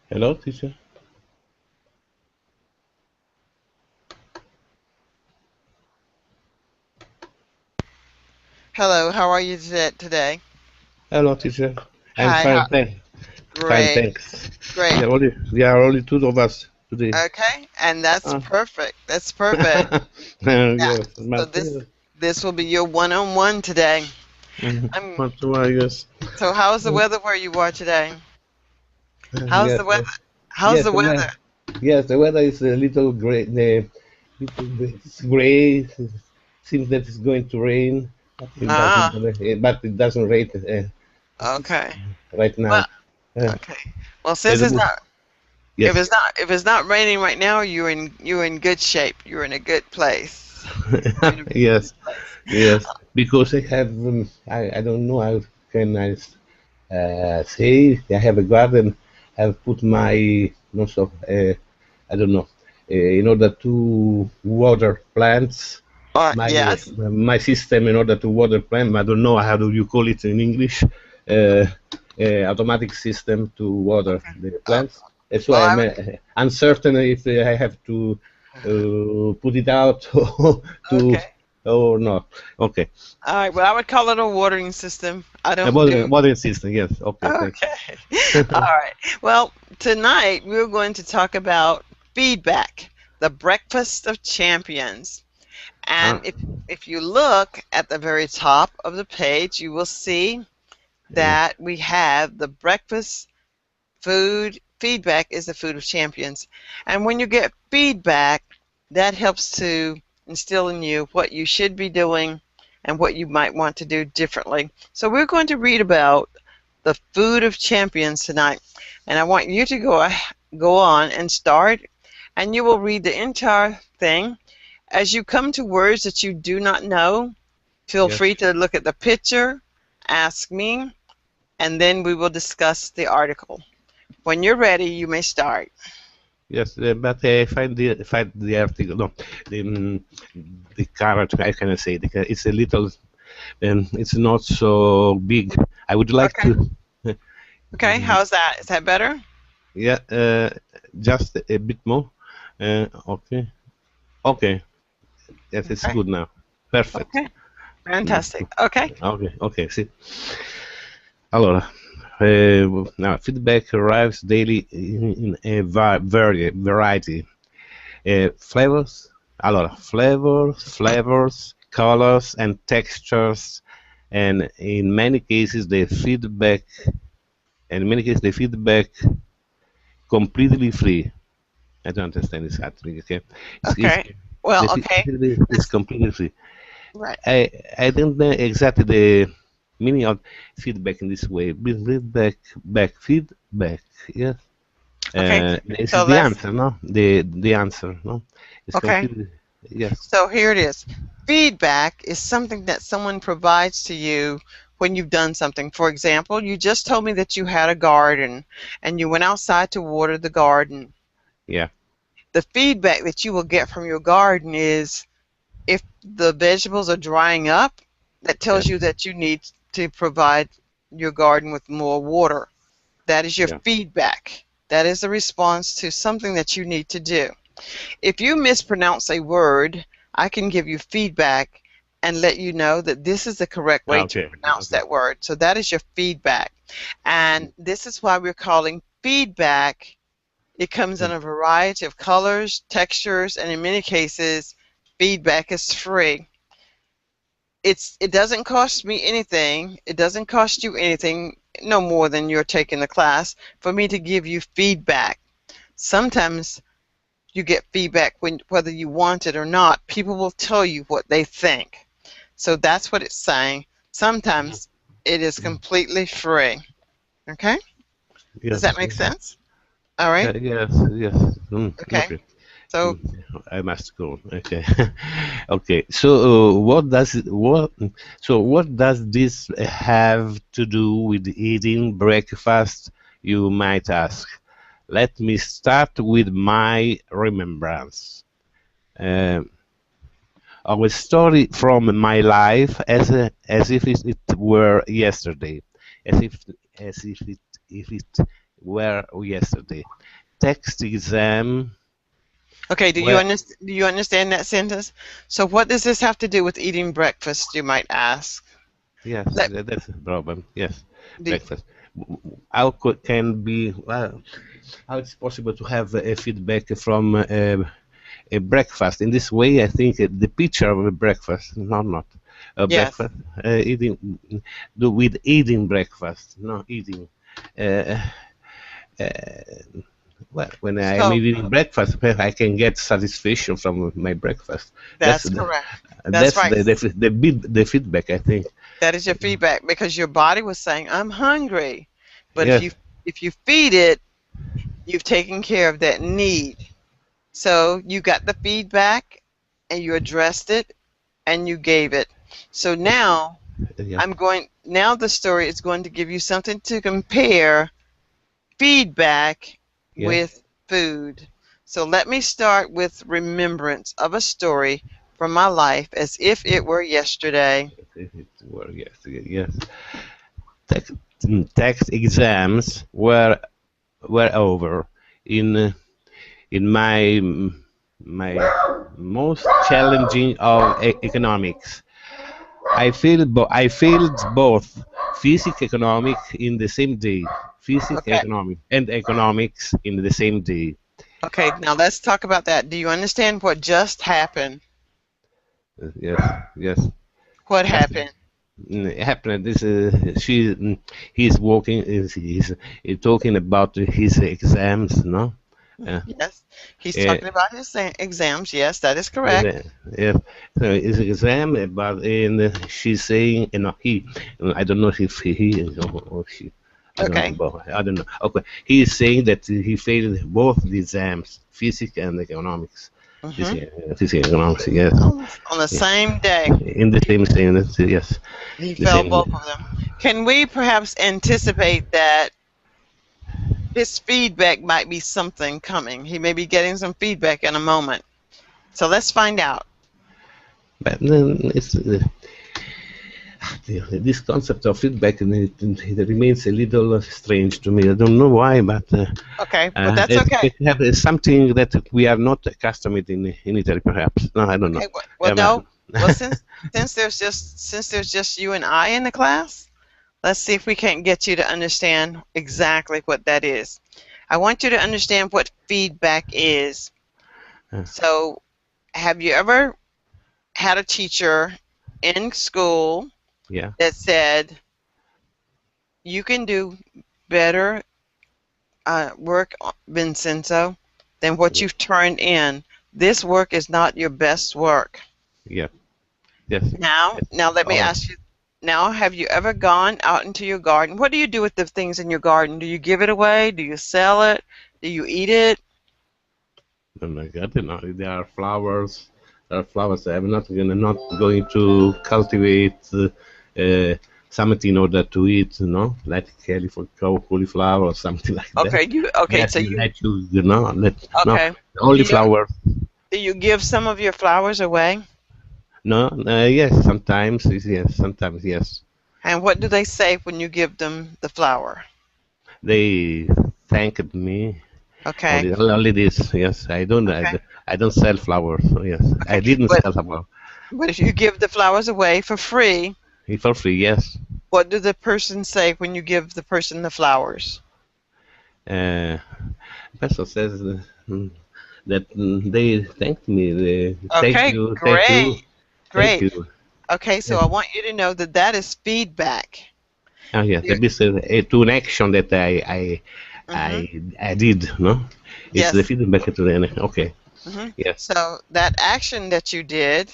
Hello, teacher. Hello, how are you today? Hello, teacher. I'm Hi, fine, thanks. Fine, great, thanks. great. We are only two of us today. Okay, and that's Ah. perfect. That's perfect. Yeah. Yes, So but this will be your one-on-one today. not tomorrow, yes. So how's the weather where you are today? How's Yes, the weather? How's yes, the weather? yes, the weather is a little gray. It's gray. Seems that it's going to rain, Ah, but it doesn't rain okay. right Well, now. Uh, okay. Well, since the it's mo- not, yes. if it's not raining right now, you're in good shape. You're in a good place. You're in a very Yes, good place. yes, because I don't know how can I say I have a garden. I've put my no so I don't know in order to water plants. Yes. My system in order to water plant. I don't know how do you call it in English. Automatic system to water Okay. the plants. So Well, I I'm would. uncertain if I have to put it out to Okay. or not. Okay. All right. Well, I would call it a watering system. I A don't do. water system. Yes. Okay. Thanks. Okay. All right. Well, tonight we're going to talk about feedback, the breakfast of champions. And Ah, if you look at the very top of the page, you will see yeah. that we have the breakfast food. Feedback is the food of champions. And when you get feedback, that helps to instill in you what you should be doing and what you might want to do differently. So we're going to read about the food of champions tonight. And I want you to go on and start, and you will read the entire thing. As you come to words that you do not know, feel Yes. free to look at the picture, ask me, and then we will discuss the article. When you're ready, you may start. Yes. But find the article. No, the the character. I cannot say it's a little. It's not so big. I would like Okay. to. Okay. How's that? Is that better? Yeah. Just a bit more. Okay. Okay. Yes, it's Okay. good now. Perfect. Okay. Fantastic. Okay. Okay. Okay. See. Allora, now feedback arrives daily in a variety. Flavors, allora, flavors, colors, and textures, and in many cases, the feedback completely free. I don't understand this actually. Okay, it's Okay. Well, the okay. feedback is This, completely free. right. I don't know exactly the meaning of feedback in this way. Feedback. Yes. Okay. This is So the let's. answer, no? The answer, no? It's Okay. completely yes. So here it is. Feedback is something that someone provides to you when you've done something. For example, you just told me that you had a garden and you went outside to water the garden. Yeah. The feedback that you will get from your garden is if the vegetables are drying up, that tells Yes. you that you need to provide your garden with more water. That is your Yeah. feedback. That is a response to something that you need to do. If you mispronounce a word, I can give you feedback and let you know that this is the correct way to Okay. pronounce Okay. that word. So that is your feedback. And this is why we're calling feedback. It comes in a variety of colors, textures, and in many cases, feedback is free. It doesn't cost me anything. It doesn't cost you anything, no more than you're taking the class, for me to give you feedback. Sometimes you get feedback when whether you want it or not. People will tell you what they think. So that's what it's saying. Sometimes it is completely free. Okay? Does that Yes. make sense? All right. Yes. Yes. Okay. Okay. So Mm, I must go. Okay. Okay. So what does this have to do with eating breakfast? You might ask. Let me start with my remembrance. Um, of a story from my life as if it were yesterday, as if it were yesterday. Text exam. Okay, Well, do you understand that sentence? So what does this have to do with eating breakfast, you might ask? yes, Let, that's the problem. Yes, do, breakfast. How can be well? How it's possible to have a feedback from a breakfast in this way? I think the picture of a breakfast, not a yes. breakfast, eating do with eating breakfast, no eating. Uh, well, when I am So eating breakfast, I can get satisfaction from my breakfast. That's that's correct. That's that's right. the feedback, I think. That is your feedback because your body was saying, "I'm hungry." But Yes, if you feed it, you've taken care of that need. So you got the feedback and you addressed it and you gave it. So now yeah, now the story is going to give you something to compare feedback yeah. with food. So let me start with remembrance of a story from my life as if it were yesterday. It were yes, yes. Text, text exams were over in in my most challenging of economics. I failed both physics economic in the same day, physics Okay. economic and economics in the same day. Okay, now let's talk about that. Do you understand what just happened? Yes, yes. What Happened. happened? Happened. This he's walking. He's talking about his exams. No. Uh, Yes, he's uh, talking about his exams. Yes, that is And, correct. yeah, so it's an exam, but she's saying, no, he, I don't know if he is or she, I don't know, Okay. but I don't know. Okay, he is saying that he failed both the exams, physics and economics. hmm Physics and economics, yes. On the Yeah. same day, In the same, yes, he the failed same. both of them. Can we perhaps anticipate that his feedback might be something coming? He may be getting some feedback in a moment. So let's find out. But then it's this concept of feedback, and it remains a little strange to me. I don't know why, but Okay, but that's okay. it have something that we are not accustomed in Italy, perhaps. No, I don't know. Okay, well, Yeah, no. Well, but since there's just you and I in the class, let's see if we can't get you to understand exactly what that is. I want you to understand what feedback is. uh, So, have you ever had a teacher in school yeah, that said, you can do better work, Vincenzo, than what yeah, you've turned in? This work is not your best work. yeah, yes, Now let me oh, ask you, now have you ever gone out into your garden? What do you do with the things in your garden? Do you give it away? Do you sell it? Do you eat it? oh my God, you know, there are flowers. There are flowers. I'm not going to cultivate something in order to eat, like cauliflower or something like that. Okay, so No, okay. Do only you flowers. do you give some of your flowers away? No, yes, sometimes, yes, sometimes, yes. And what do they say when you give them the flower? They thanked me. Okay. Only this, yes. Okay. I don't sell flowers. So yes, I Okay. didn't But sell flowers. but if you give the flowers away for free, For free, yes. what do the person say when you give the person the flowers? Uh, Pastor says that they thanked me. They, Okay, thank you, great. thank Great. you. Okay, so Yes. I want you to know that that is feedback. Oh, yes. There, That is to an action that hmm I did. No, it's the Yes. feedback to the okay. hmm Yes, So that action that you did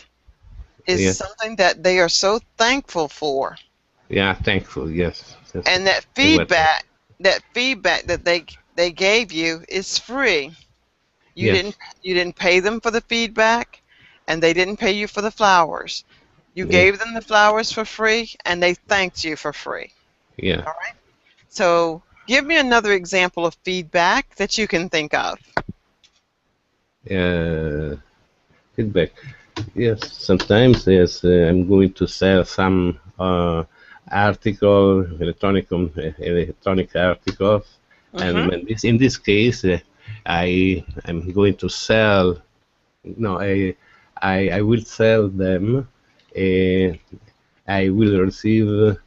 is yes, something that they are so thankful for. yeah. Thankful. Yes, yes. And that They were thankful. feedback that they gave you is free. You Yes, didn't pay them for the feedback and they didn't pay you for the flowers. You yeah, gave them the flowers for free and they thanked you for free. yeah. All right? So, give me another example of feedback that you can think of. Uh, Feedback. Yes, sometimes yes, I'm going to sell some article, electronic articles, and Mm-hmm. in this case, I'm going to sell. No, I will sell them. Uh, I will receive.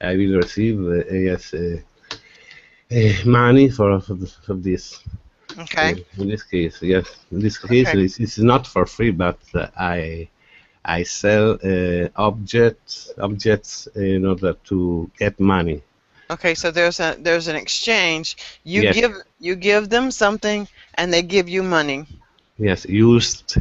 I will receive yes money for this. Okay. In this case, yes. In this case, Okay. it's not for free, but I sell objects in order to get money. Okay, so there's an exchange. Yes, You give them something and they give you money. yes, used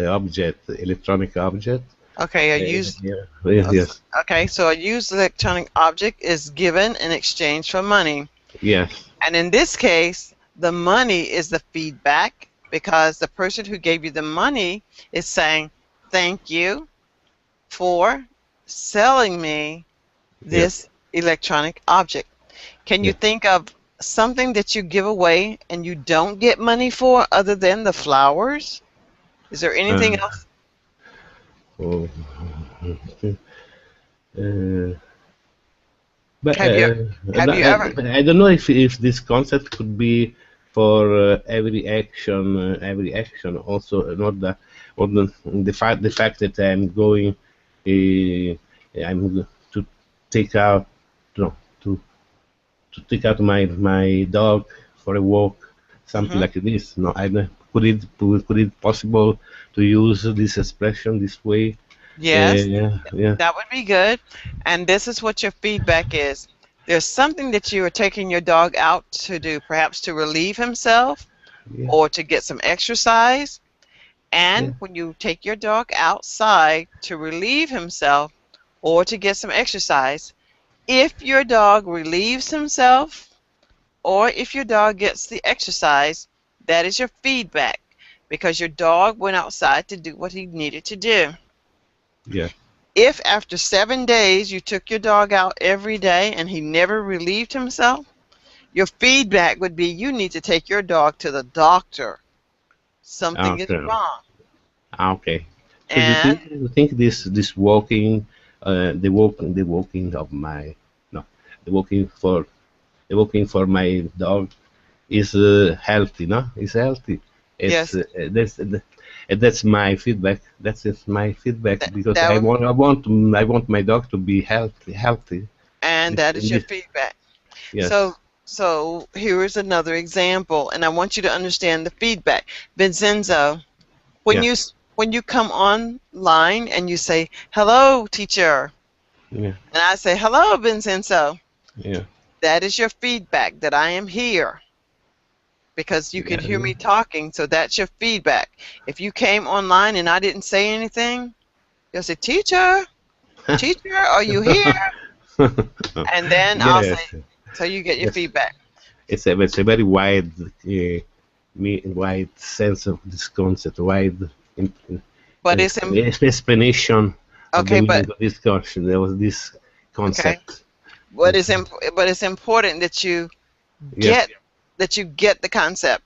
object, electronic object. Okay, a used Yeah, yes, yes, okay, so a used electronic object is given in exchange for money. yes. And in this case, the money is the feedback because the person who gave you the money is saying, "Thank you for selling me Yeah, this electronic object." Can you yeah. think of something that you give away and you don't get money for other than the flowers? Is there anything Uh, else? oh, uh, but Have you have you ever I don't know if this concept could be for every action. Also, not the fact that I'm to take out no, to take out my dog for a walk, something Mhm. like this. No, I don't- could it possible to use this expression this way? Yes, Yeah, yeah, that would be good. And this is what your feedback is. There's something that you are taking your dog out to do, perhaps to relieve himself yeah, or to get some exercise. yeah. And when you take your dog outside to relieve himself or to get some exercise, if your dog relieves himself or if your dog gets the exercise, that is your feedback because your dog went outside to do what he needed to do. Yeah. If after 7 days you took your dog out every day and he never relieved himself, your feedback would be you need to take your dog to the doctor. Something is Okay. wrong. Okay. So And you think this walking, the walking of my no, the walking for the walking for my dog is healthy, no? It's healthy. It's yes, that's my feedback. That's just my feedback because that would, I want my dog to be healthy. and This, that is in your this, feedback. yes. So here is another example, and I want you to understand the feedback. Vincenzo, when Yeah. you come online and you say, "Hello, teacher," Yeah. and I say, "Hello, Vincenzo," Yeah. that is your feedback that I am here because you can Yeah. hear me talking, so that's your feedback. If you came online and I didn't say anything, you'll say, "Teacher, teacher, are you here?" And then I'll say, Yes. so you get your Yes. feedback. It's a very wide wide sense of this concept, wide But it's explanation of the okay, meaning of this concept. There was this okay. concept. But Yes, but it's important that you yes, get the concept.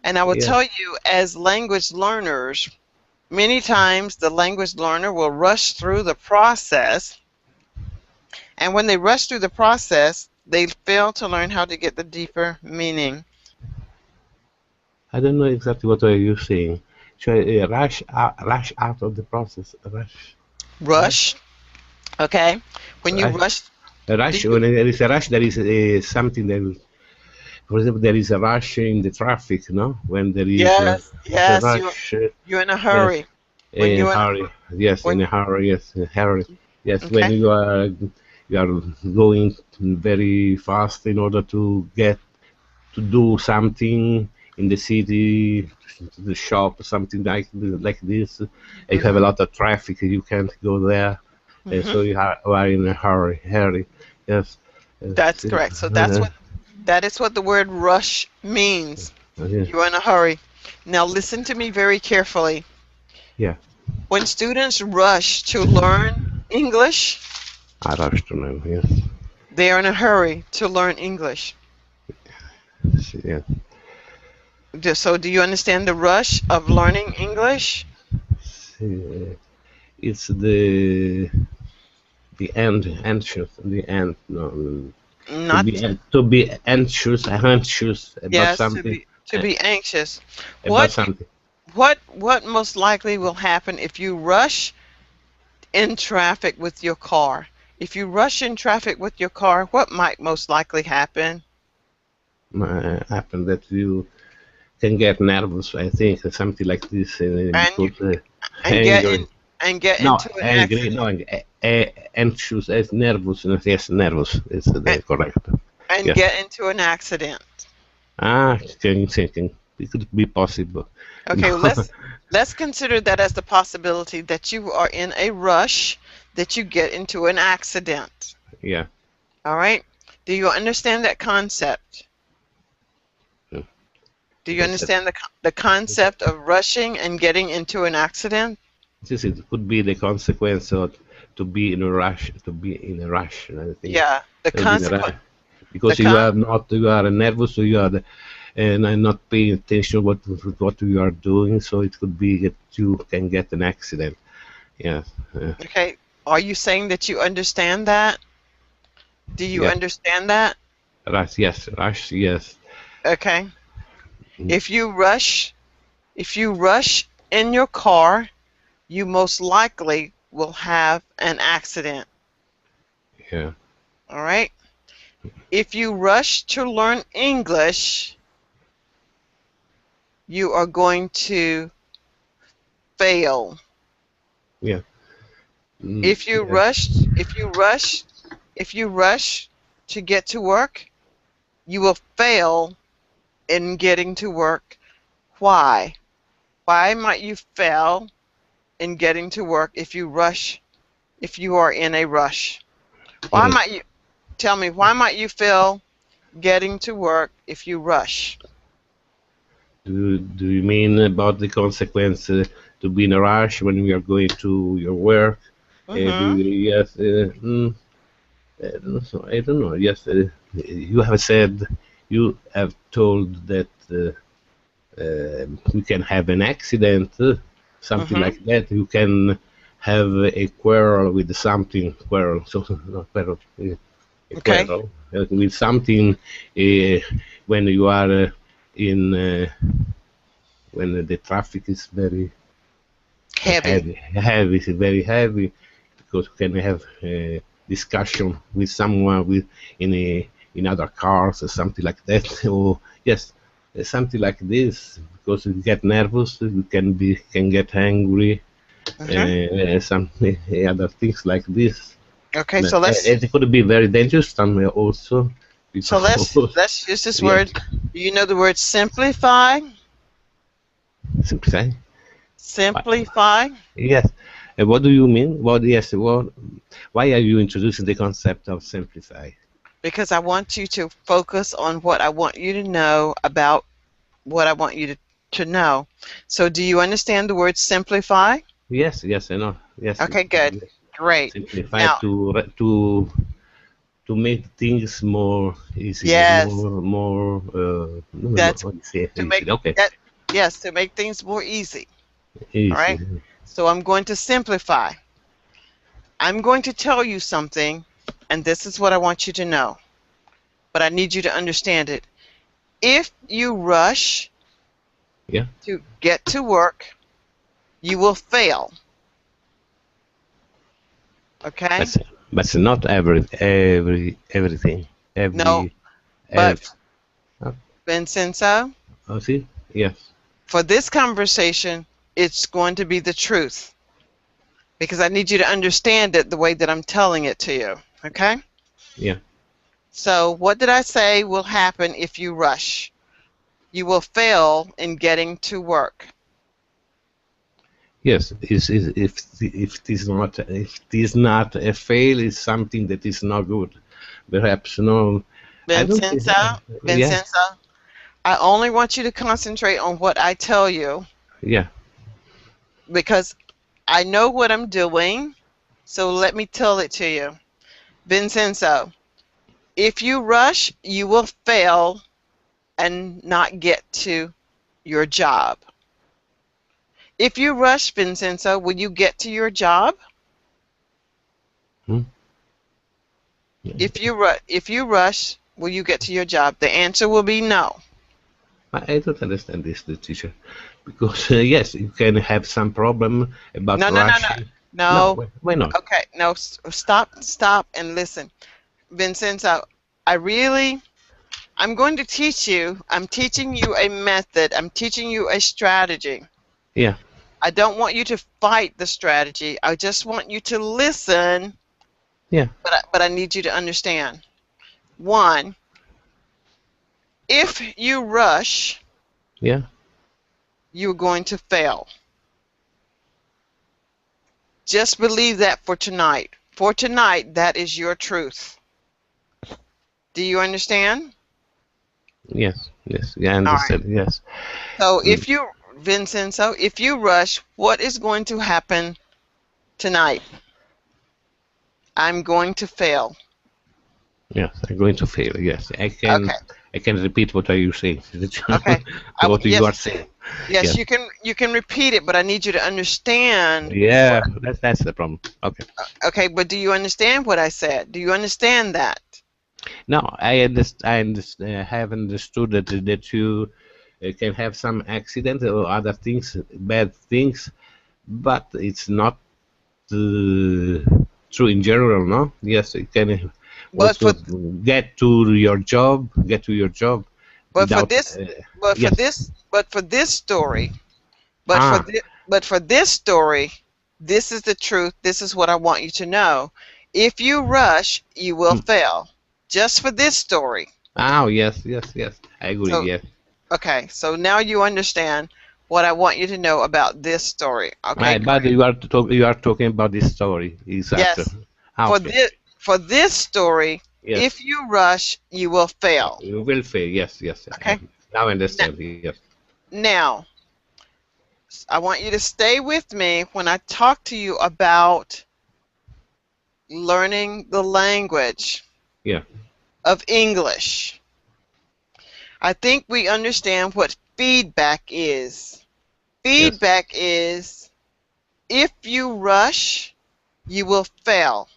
And I will yes. tell you, as language learners, many times the language learner will rush through the process, and when they rush through the process, they fail to learn how to get the deeper meaning. I don't know exactly what are you saying. Should I rush out of the process? Rush, Rush, okay? When you rush, rush, do rush. you? When there is a rush, there is something that will. For example, there is a rush in the traffic, no? When there is Yes, a yes, rush, you're in a yes, hurry. When in a you're in a hurry, yes, in when a hurry, yes, in a hurry, yes. When okay, you are going very fast in order to get to do something in the city, to the shop, something like this. You have a mhm, lot of traffic, you can't go there, mhm, so you are in a hurry. Yes, that's correct. So that is what the word rush means. yeah, You're in a hurry. Now listen to me very carefully. yeah. When students rush to learn English, I rushed to know. Yes, they are in a hurry to learn English. yeah. So do you understand the rush of learning English? it's the anxious, the end. No, Not to be anxious about yes, something, to uh, be anxious. about What something. what most likely will happen if you rush in traffic with your car? If you rush in traffic with your car, what might most likely happen? Happen that you can get nervous. I think something like this And you because and get in angry. and get No, into an angry. accident No, anxious. Nervous. Yes, nervous. It's and, the correct. and Yes. get into an accident. Ah, can it could be possible. Okay, well, No. let's consider that as the possibility that you are in a rush, that you get into an accident. Yeah. All right? Do you understand that concept? Yeah. Do you Concept. understand the concept of rushing and getting into an accident? This it could be the consequence of to be in a rush. To be in a rush. I think Yeah, the to be in a consequence. rush The because con. you are nervous. So you are and I'm not paying attention what you are doing. So it could be that you can get an accident. Yeah. Okay, are you saying that you understand that? Do you Yeah. understand that? Rush. Yes. Rush. Yes. Okay. Mm, If you rush, if you rush in your car, you most likely will have an accident. yeah. All right? If you rush to learn English, you are going to fail. Yeah. If you Yes. rush, if you rush, if you rush to get to work, you will fail in getting to work. Why? Why might you fail in getting to work if you rush, if you are in a rush? Why Yes. might you tell me why might you fail getting to work if you rush? Do you mean about the consequence to be in a rush when we are going to your work? Do Mm-hmm. yes? I don't know. Yes, you have said you have told that you can have an accident, something Mm-hmm. like that. You can have a quarrel with something. Quarrel. So not quarrel. A Okay. quarrel with something uh, when you are in. When the traffic is very Heavy. heavy, it's very heavy because you can have a discussion with someone with in other cars or something like that. Or yes, something like this because you get nervous, you can get angry, Mm-hmm. some other things like this. Okay, But, so let's it could be very dangerous some also so because let's let's use this yeah, word. Do you know the word simplify? simply say. Simplify. Yes. What do you mean? What? Yes. What? Why are you introducing the concept of simplify? Because I want you to focus on what I want you to know about what I want you to know. So, do you understand the word simplify? Yes. Yes. I know. Yes. Okay, good. Yes. Great. Simplify Now, to make things more easy, yes, no, that's how do you say to make easy? Okay, that, yes, to make things more easy. All easy. right. So, I'm going to simplify. I'm going to tell you something, and this is what I want you to know, but I need you to understand it. If you rush Yeah. to get to work, you will fail. Okay? But but not everything. No, Every but every. Oh, Vincenzo, see. Yes. for this conversation, it's going to be the truth because I need you to understand it the way that I'm telling it to you. Okay? Yeah. So, what did I say will happen if you rush? You will fail in getting to work. Yes, if it is not a fail, is something that is not good. Perhaps no, I don't think. Vincenzo, Yeah, Vincenzo, I only want you to concentrate on what I tell you yeah, because I know what I'm doing. So let me tell it to you. Vincenzo, if you rush, you will fail and not get to your job. If you rush, Vincenzo, will you get to your job? Hmm? If you rush, will you get to your job? The answer will be no. I don't understand this, the teacher, because yes, you can have some problem about No, no, no, no. rushing. No, No. why not? Okay, no, stop and listen. Vincenzo, I'm going to teach you, I'm teaching you a method, I'm teaching you a strategy. Yeah, I don't want you to fight the strategy. I just want you to listen, yeah, but I need you to understand. One, if you rush, yeah. you're going to fail. Just believe that for tonight. For tonight, that is your truth. Do you understand? Yes, yes, yeah, I All right. understand. Yes. So Mm, Vincenzo, if you rush, what is going to happen tonight? I'm going to fail. yes, I'm going to fail. Yes, Okay. I can repeat what are you saying? Okay. What you are Yes. saying? Yes, Yes. you can repeat it, but I need you to understand what. Yeah, that's the problem. Okay. Okay, but do you understand what I said? Do you understand that? No, have understood that you can have some accident or other things, bad things, but it's not uh, true in general. No. Yes, you can But also for get to your job but for without. this but for Yes. this but for this story Ah. but for this story, this is the truth. This is what I want you to know. If you rush, you will Hmm. fail. Just for this story. Oh, yes, yes, yes. I agree. So, Yes. okay, so now you understand what I want you to know about this story. Okay, Right, but great. you are talking about this story, exactly. Yes. Ah, For okay. this story, if Yes. you rush, you will fail. You will fail. Yes, yes. Okay? Now I Now, understand. Yes. now, I want you to stay with me when I talk to you about learning the language Yeah. of English. I think we understand what feedback is. Yes. Feedback is if you rush, you will fail.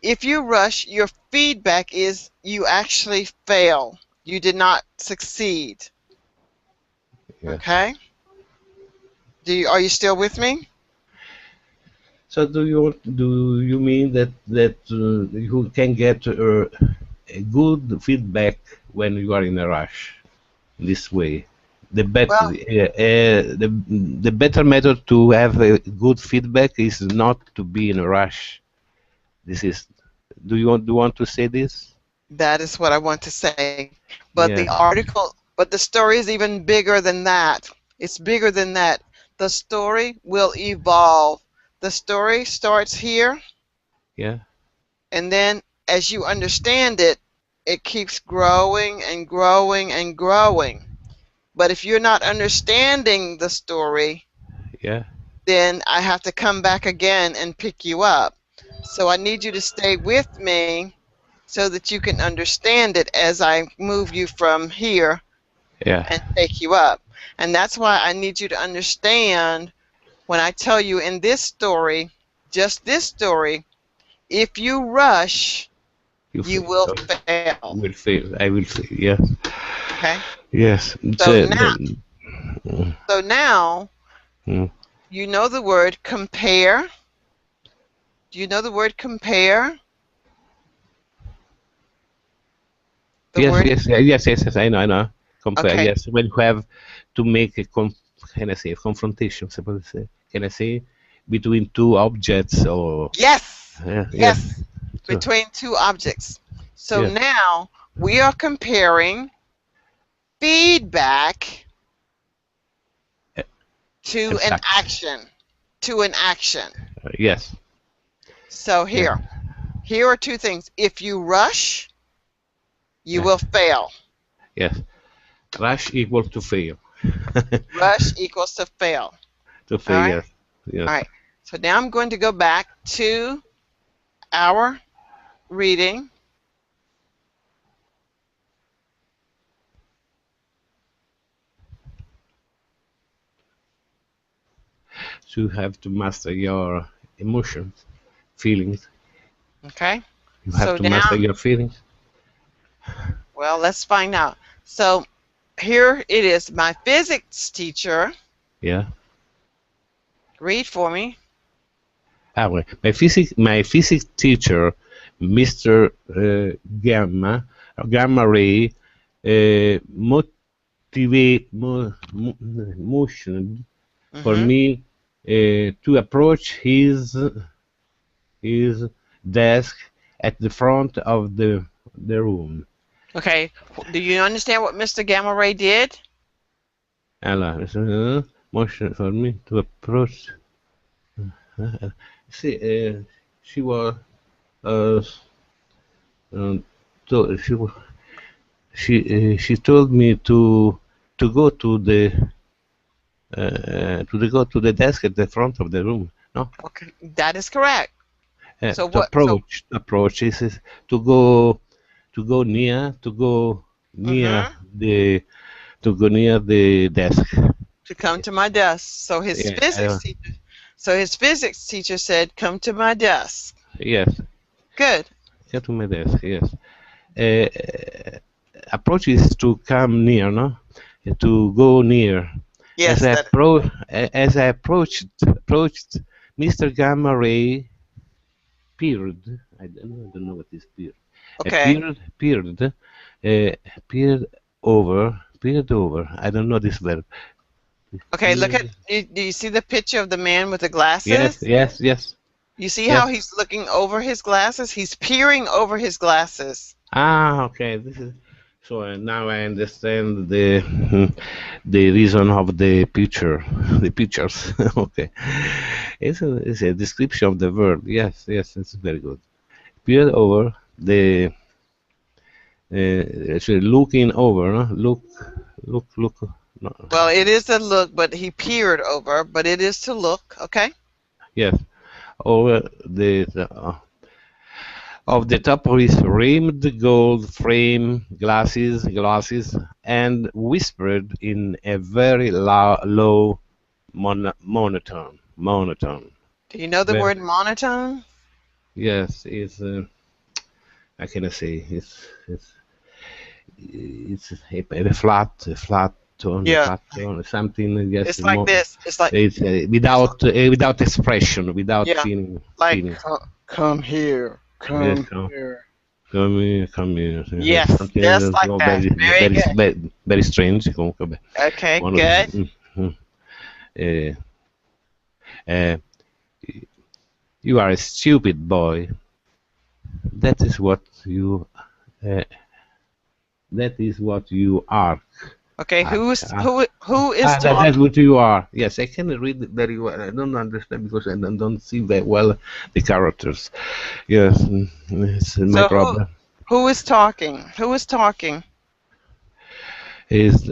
If you rush, your feedback is you actually fail. You did not succeed. Yes. Okay? Are you still with me? So do you mean that you can get a good feedback when you are in a rush this way? Well, The better method to have a good feedback is not to be in a rush. This is. Do you want to say this? that is what I want to say. Yeah. But the story is even bigger than that. It's bigger than that. The story will evolve. The story starts here, Yeah. and then as you understand it, it keeps growing and growing and growing. But if you're not understanding the story, Yeah. then I have to come back again and pick you up. So I need you to stay with me so that you can understand it as I move you from here Yeah. and take you up. And that's why I need you to understand when I tell you in this story, just this story, if you rush, You you fail. will Oh, fail. will fail. I will fail. Yes. Okay? Yes. It's, So now, mm, so now mm. you know the word compare. Do you know the word compare? The Yes. word, Yes. Yes. Yes. Yes. I know. I know. Compare. okay. Yes. When you have to make can I say a confrontation? Suppose say. Can I say between two objects or Yes, yes. yes, So, between two objects. So yes. now we are comparing feedback e- to an Exact. action. To an action. Yes. So Yeah. here are two things. If you rush, you Yeah. will fail. Yes. Rush equal to fail. Rush equals to fail. To All fail. right? Yes. All Yes. right. So now I'm going to go back to our reading. you have to master your emotions, feelings. Okay. You have So to now, master your feelings. well, let's find out. So here it is. My physics teacher, Yeah. read for me. Well, my physics teacher, Mr. Gamma Ray, motion for Hmm. me to approach his desk at the front of the room. Okay. Do you understand what Mr. Gamma Ray did? Motion for me to approach. See, she was uh, um, she she told me to go to the desk at the front of the room. No, Okay. That is correct. So to what? So. approach is to go near Hmm. the desk. To come to my desk. So his Yeah, physics teacher. So his physics teacher said, "Come to my desk." yes, Good. yeah, to my desk. Yes, uh, approach is to come near, no, to go near. Yes. That. As I approached Mr. Gamma Ray peered. I don't know what is peer. Okay. Peered over. I don't know this verb. Okay. Look at. Peered. Do you see the picture of the man with the Yes, glasses? yes, yes, You see how yes. he's looking over his glasses? He's peering over his glasses. Ah, okay. This is so. Now I understand the reason of the picture, the pictures. Okay, it's a description of the verb. Yes, yes, it's very good. Peered over the actually looking over, no? Look. No. Well, it is a look, but he peered over, but it is to look, okay? Yes, over the of the top of his rimmed gold frame glasses, and whispered in a very low monotone. Do you know the Very, word monotone? yes, it's I cannot say it's a Yeah. flat tone, something. Yes, It's like this. It's like, it's without expression, without yeah, like, feeling. come here, Yes, come here. come here. Yes, Something just like that. very, Very good. very strange. Comunque, vabbè. Okay, One of good. uh, uh, you are a stupid boy. That is what you. Uh, that is what you are. Okay, Ah, who is that's talking? what you are. Yes, I can read it very well. I don't understand because I don't see very well the characters. Yes, it's my So problem. who is talking? Who is talking? Is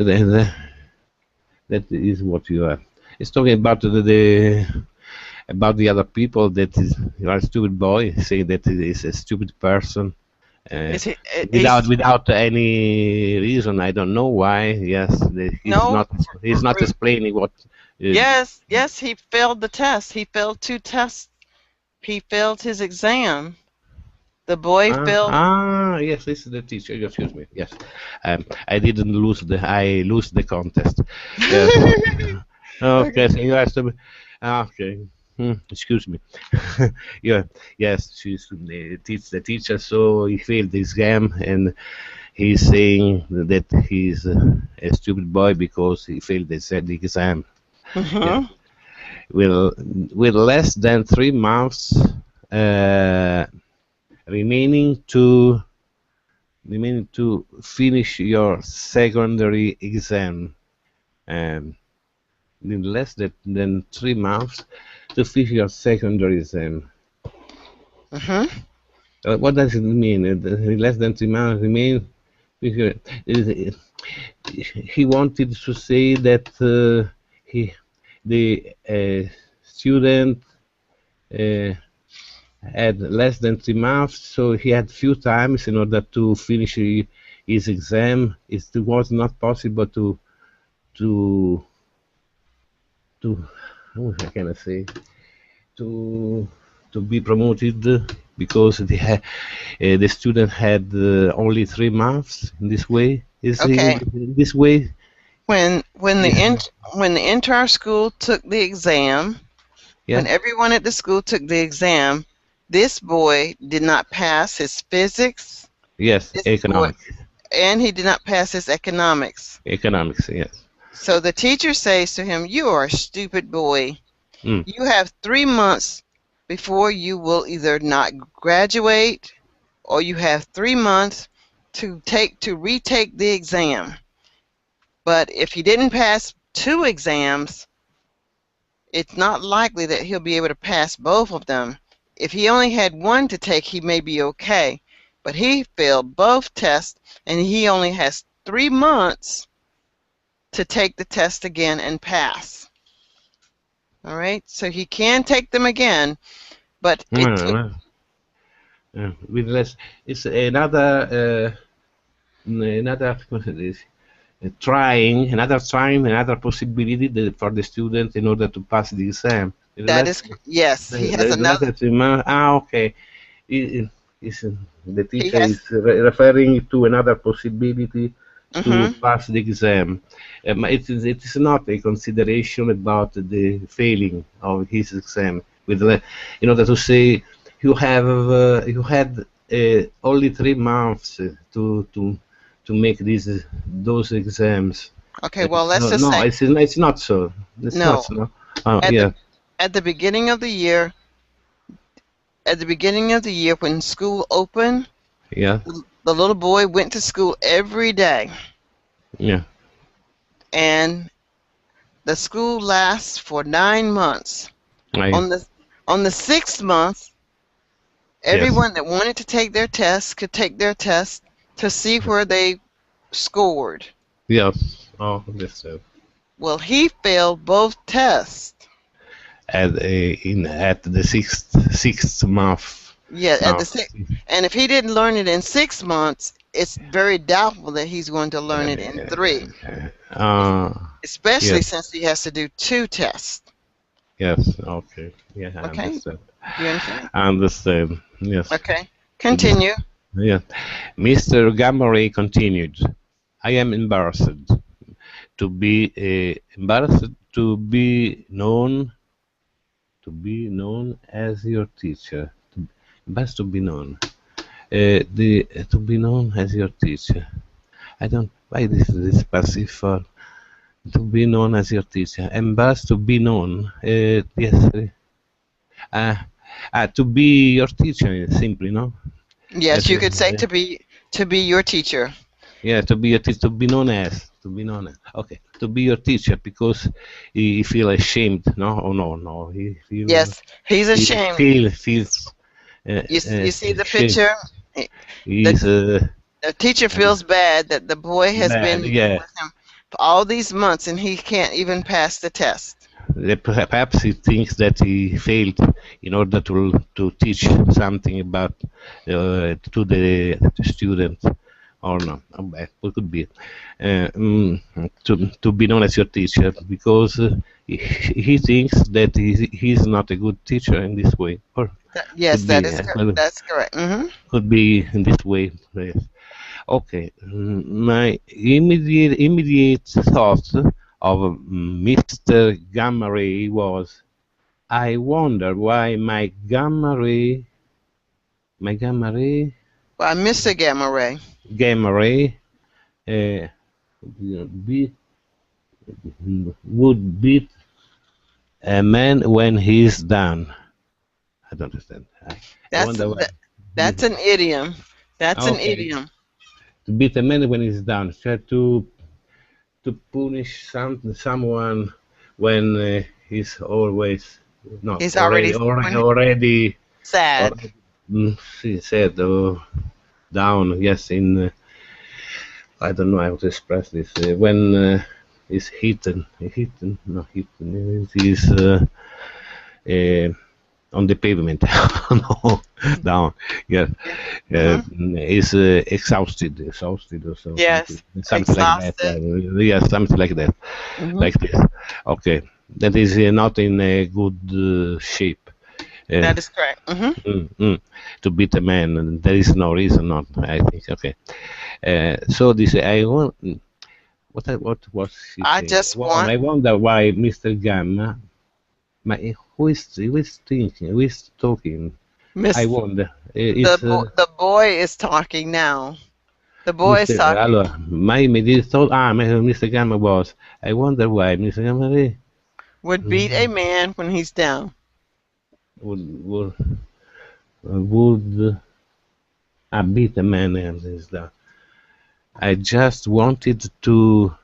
that is what you are. It's talking about the other people that is you are a stupid boy, saying that he is a stupid person. Uh, Is he? He's without any reason, I don't know why. Yes, no. he's not explaining what. Uh, Yes, yes, he failed the test. He failed 2 tests. He failed his exam. The boy failed. yes, this is the teacher. Excuse me. Yes, I didn't lose I lose the contest. Yes. Okay, so you have to. Okay. Excuse me. Yeah. Yes, she's the teacher. So he failed the exam, and he's saying that he's a stupid boy because he failed the exam. Yeah. Mhm. With less than 3 months uh, remaining to finish your secondary exam. In less than 3 months to finish your secondary exam. Mhm. What does it mean? Less than 3 months remain. He wanted to say that the student uh, had less than 3 months, so he had few times in order to finish his exam. It was not possible to to how can I say, to be promoted because the student had only 3 months in this way. Is Okay. in this way? When the Yeah. when the entire school took the exam, Yeah. when everyone at the school took the exam, this boy did not pass his physics. Yes. This boy, Economics. and he did not pass his economics. Economics. Yes. So the teacher says to him, "You are a stupid boy. Mm. You have 3 months before you will either not graduate, or you have 3 months to retake the exam. But if he didn't pass 2 exams, it's not likely that he'll be able to pass both of them. If he only had one to take, he may be okay. But he failed both tests, and he only has 3 months to take the test again and pass." All right, so he can take them again, but it took. With less, it's another trying another time, another possibility for the student in order to pass the exam. That is, yes, he has another. Okay. Is the He teacher has. is referring to another possibility to Mm-hmm. pass the exam. It is not a consideration about the failing of his exam. In order to say you had only 3 months to make those exams. Okay, well, let's No, just no, say it's not so. It's not no. so. No. Oh, At the yeah, at the beginning of the year, when school opened, yeah, the little boy went to school every day, yeah. and the school lasts for 9 months. I, On the 6th month, yes, everyone that wanted to take their test could take their test to see where they scored. yes. Oh, this. Well, he failed both tests. At the sixth month. Yeah, at No. the sixth, and if he didn't learn it in 6 months, it's very doubtful that he's going to learn it in 3, especially Yes, since he has to do 2 tests. yes, okay, yeah, I Okay, understand. you understand? I understand. Yes, Okay, continue. yeah. Mr. Gamore continued. I am embarrassed to be known as your teacher. Best to be known. To be known as your teacher. I don't why this passive for to be known as your teacher. Embarrassed to be known. Yes. Uh, to be your teacher simply, no? Yes, Yes, you could say to be your teacher. yeah, to be to be known as okay, to be your teacher because he feel ashamed, no? Oh no, Yes, he's ashamed. feels You see the shame. picture? He's The teacher feels bad that the boy has bad. been Yeah, with him for all these months and he can't even pass the test. perhaps he thinks that he failed in order to teach something about to the student, or no, it could be to be known as your teacher because he thinks that he's not a good teacher in this way, or Yes, could be that's correct. could be in this way. Yes. Okay, my immediate thought of Mr. Gamma Ray was, I wonder why Well, Mr. Gamma Ray. Gamma Ray uh, be, would beat a man when he's down. I don't understand. I That's wonder why. that's an idiom. That's an Okay, idiom. to beat a man when he's down. Try to punish someone when he's always not He's already already sad. she said down. Yes, in I don't know how to express this when he's he's uh, on the pavement. No, down. Yeah, is exhausted or Yes, something like that. exhausted. Yeah, something like that, hmm like this. Okay. that is not in a good shape. That is correct. To beat a man, and there is no reason not. I think okay. So this I want. What was she I saying? just Well, want I wonder why Mr. Gamma. Who is thinking? Who is talking? I Miss wonder. It's the boy is talking now. The boy is Mr. talking. Allora, my immediate thought. Mr. Gamma was. I wonder why Mr. Gamma Would beat a man when he's down. would would beat a man and is that. I just wanted to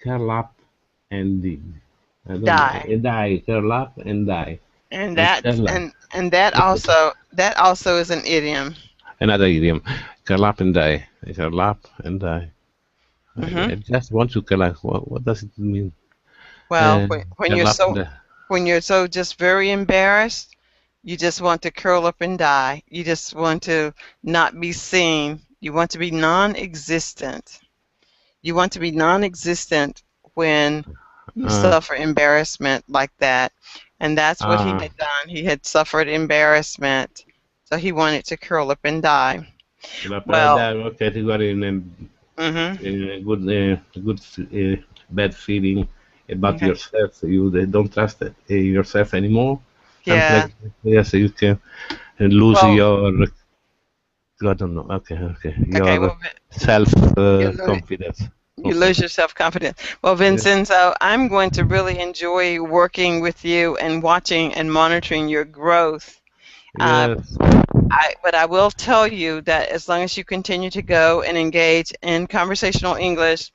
curl up and dig. I don't know. Die. Die, curl up and die. And And that curl up. and that also is an idiom. Another idiom. Curl up and die. Curl up and die. Hmm I just want to curl up. What does it mean? Well, when Curl you're up and so die. just very embarrassed, you just want to curl up and die. You just want to not be seen. You want to be non-existent. You want to be non-existent when you Uh, suffer embarrassment like that. And that's what he uh, had done. He had suffered embarrassment, so he wanted to curl up and die. Curl up and Well, die. Okay, you got hmm in a good, bad feeling about yeah, yourself. You don't trust yourself anymore. Something yeah. like yes, you can lose Well, your. I don't know. Okay, okay. okay. Your Well, self you lose, confidence. you Okay. lose your self-confidence. Well, Yeah. Vincenzo, I'm going to really enjoy working with you and watching and monitoring your growth. Uh, Yes. but I will tell you that as long as you continue to go and engage in conversational English,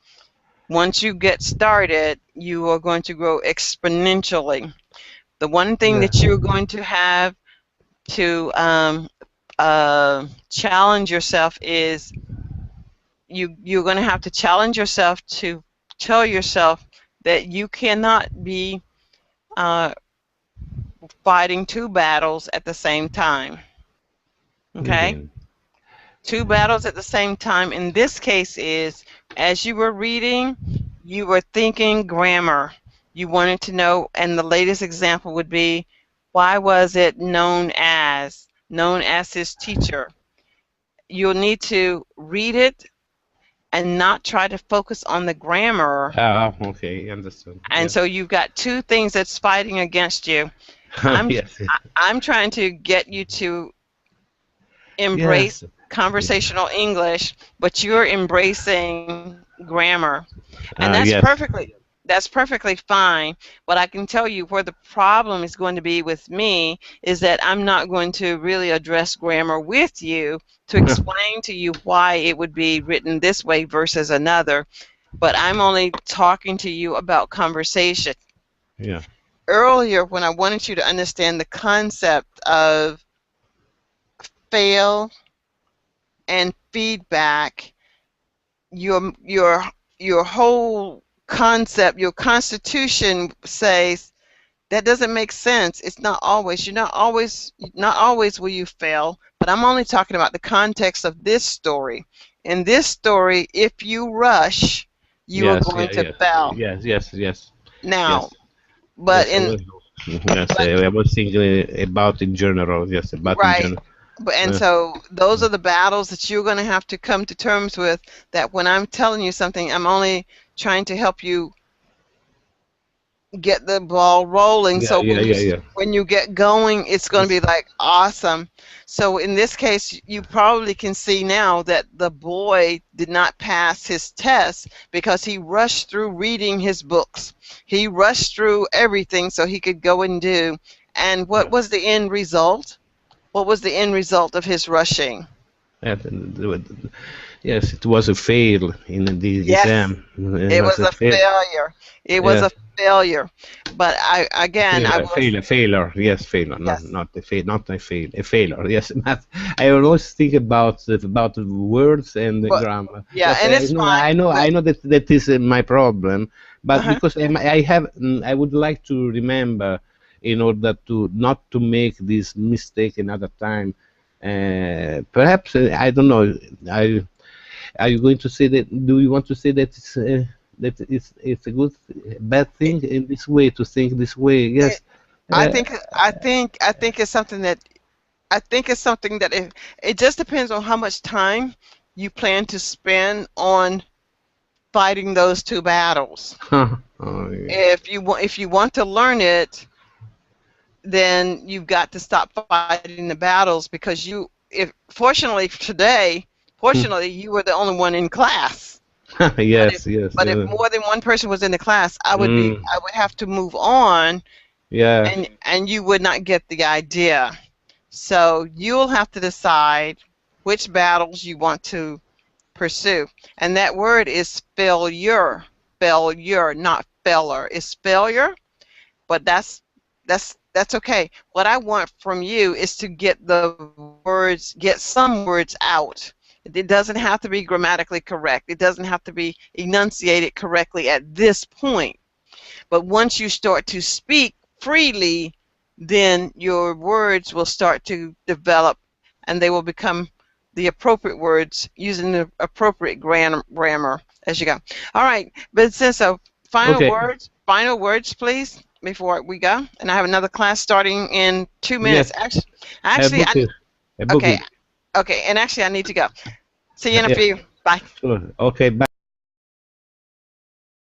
once you get started, you are going to grow exponentially. The one thing Yeah. that you're going to have to challenge yourself is you're going to have to challenge yourself to tell yourself that you cannot be uh, fighting two battles at the same time. Okay? Again. Two battles at the same time in this case is as you were reading, you were thinking grammar. You wanted to know, and the latest example would be, why was it known as his teacher? You'll need to read it and not try to focus on the grammar. Okay. Understand. And Yes. so you've got two things that's fighting against you. I'm Yes. I'm trying to get you to embrace Yes. conversational English, but you're embracing grammar. And Yes. that's perfectly fine. But I can tell you where the problem is going to be with me is that I'm not going to really address grammar with you to explain to you why it would be written this way versus another. But I'm only talking to you about conversation. Yeah. Earlier, when I wanted you to understand the concept of fail and feedback, your whole concept, your constitution says that doesn't make sense. It's not always. Not always will you fail. But I'm only talking about the context of this story. In this story, if you rush, you are Yes. going Yeah. to Yes. fail. Yes. Yes. Yes. Now, Yes. but Yes. I in was. Yes. but I was thinking about in general. Yes. About in right. general. But and Uh, so those are the battles that you're going to have to come to terms with. That when I'm telling you something, I'm only trying to help you get the ball rolling. yeah. So Yeah. Yeah. Yeah. when you get going, it's going to be Yes. like awesome. So in this case, you probably can see now that the boy did not pass his test because he rushed through reading his books. He rushed through everything so he could go and do. And what Yeah. was the end result? What was the end result of his rushing? Yes, it was a fail in the Yes, exam. It it was was a a fail. failure. It was Yeah, a failure. But I will. failure. Yes, failure. Yes. Not a fail. Not a fail. A failure. Yes, but I always think about the words and the But grammar. yeah, Yes, and it's fine. I know that that is my problem. But Uh-huh. because I have, I would like to remember in order to not to make this mistake another time. Perhaps I don't know. I Are you going to say that? Do you want to say that it's that it's a good bad thing in this way to think this way. Yes. I Uh, think I think it's something that it just depends on how much time you plan to spend on fighting those two battles. oh, yeah. If you want to learn it, then you've got to stop fighting the battles because if fortunately today, fortunately you were the only one in class. But if Yes, yes, but if yeah. more than one person was in the class, Mm, I would have to move on, yeah. and you would not get the idea. So you'll have to decide which battles you want to pursue. And that word is failure. Failure, not failure. It's failure, but that's okay. What I want from you is to get some words out. It doesn't have to be grammatically correct. It doesn't have to be enunciated correctly at this point. But once you start to speak freely, then your words will start to develop and they will become the appropriate words using the appropriate grammar as you go. All right, but since Okay. final words, please, before we go. And I have another class starting in 2 minutes. Yes. Actually, Book it. Book okay, it. okay, and actually I need to go. See you in a Yeah. few. Bye. Sure. Okay. Bye.